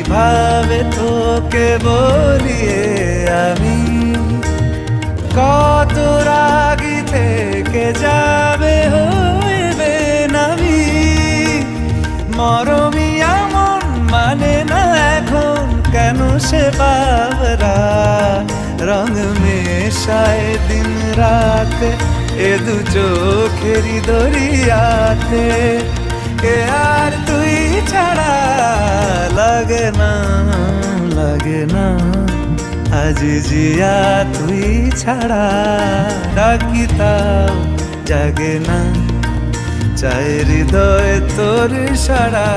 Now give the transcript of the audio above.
কিভাবে তোকে বলিয়ে আমি কত রাগি থেকে যাবে হইবে নামি মরমি এমন মানে না এখন কেন সে বাবরা রং মেশায় দিন রাত এ দু চোখেরি দরিয়াতে কে আর তুই ছাড়া লাগে না আজ জিয়া তুই ছাড়া ডাকি তাও জাগে না চাই হৃদয় তোর সারা